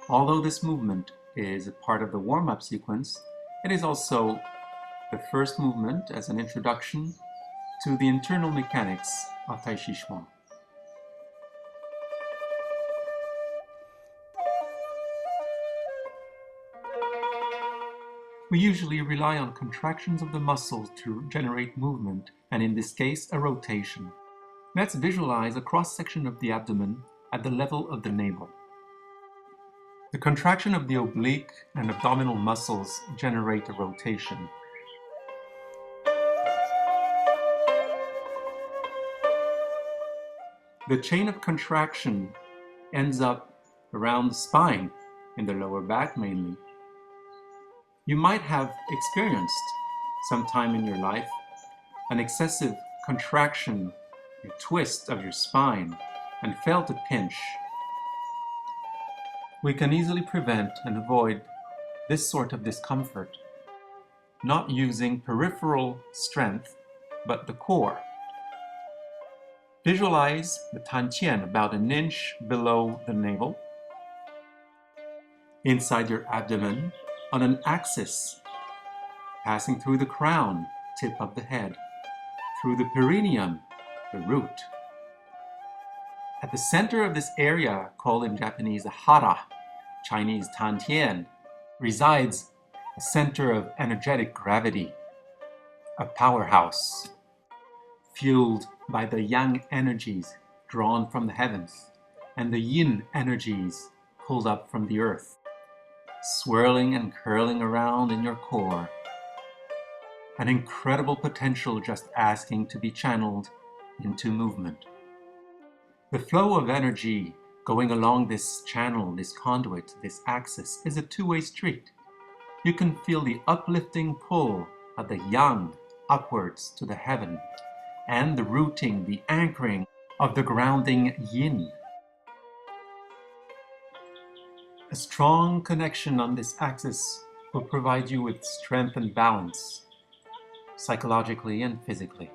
Although this movement is a part of the warm-up sequence, it is also the first movement as an introduction to the internal mechanics of Tai Ch Chuan. We usually rely on contractions of the muscles to generate movement, and in this case, a rotation. Let's visualize a cross-section of the abdomen at the level of the navel. The contraction of the oblique and abdominal muscles generate a rotation. The chain of contraction ends up around the spine, in the lower back mainly. You might have experienced sometime in your life an excessive contraction, a twist of your spine, and felt a pinch. We can easily prevent and avoid this sort of discomfort, not using peripheral strength, but the core. Visualize the Tien about an inch below the navel, inside your abdomen, on an axis, passing through the crown, tip of the head, through the perineum, the root. At the center of this area, called in Japanese a hara, Chinese Tien, resides a center of energetic gravity, a powerhouse, fueled by the yang energies drawn from the heavens and the yin energies pulled up from the earth, swirling and curling around in your core. An incredible potential just asking to be channeled into movement. The flow of energy going along this channel, this conduit, this axis is a two-way street. You can feel the uplifting pull of the yang upwards to the heaven, and the rooting, the anchoring of the grounding yin. A strong connection on this axis will provide you with strength and balance, psychologically and physically.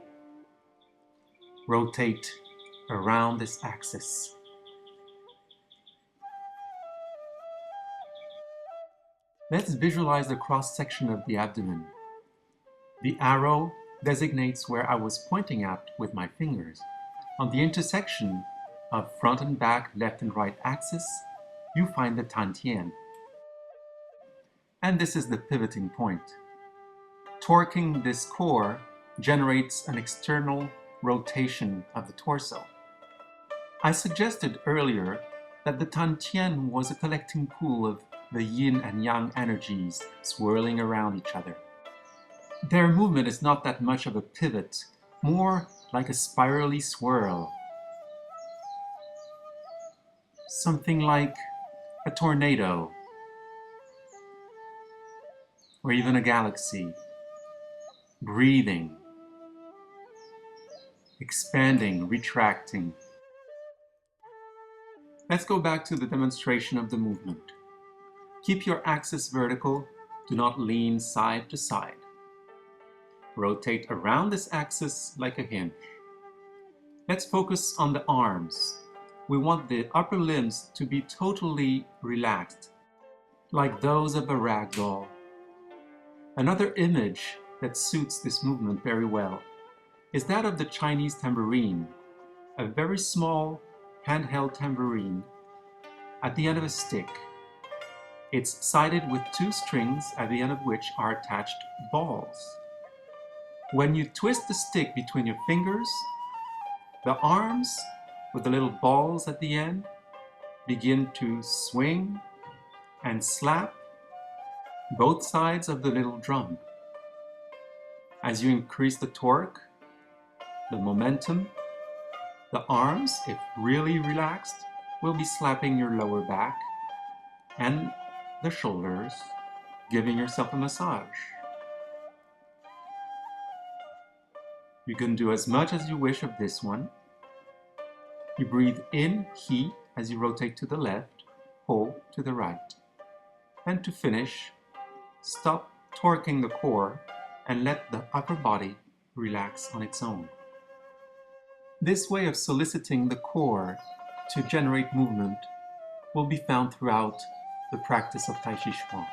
Rotate around this axis. Let's visualize the cross-section of the abdomen. The arrow designates where I was pointing at with my fingers. On the intersection of front and back, left and right axis, you find the Tien. And this is the pivoting point. Torquing this core generates an external rotation of the torso. I suggested earlier that the Tien was a collecting pool of the yin and yang energies swirling around each other. Their movement is not that much of a pivot, more like a spirally swirl. Something like a tornado, or even a galaxy, breathing, expanding, retracting. Let's go back to the demonstration of the movement. Keep your axis vertical, do not lean side to side. Rotate around this axis like a hinge. Let's focus on the arms. We want the upper limbs to be totally relaxed, like those of a ragdoll. Another image that suits this movement very well is that of the Chinese tambourine, a very small handheld tambourine at the end of a stick. It's sided with two strings at the end of which are attached balls. When you twist the stick between your fingers, the arms with the little balls at the end begin to swing and slap both sides of the little drum. As you increase the torque, the momentum, the arms, if really relaxed, will be slapping your lower back and the shoulders, giving yourself a massage. You can do as much as you wish of this one. You breathe in He as you rotate to the left, Ho to the right. And to finish, stop torquing the core and let the upper body relax on its own. This way of soliciting the core to generate movement will be found throughout the practice of Tai Chi Chuan.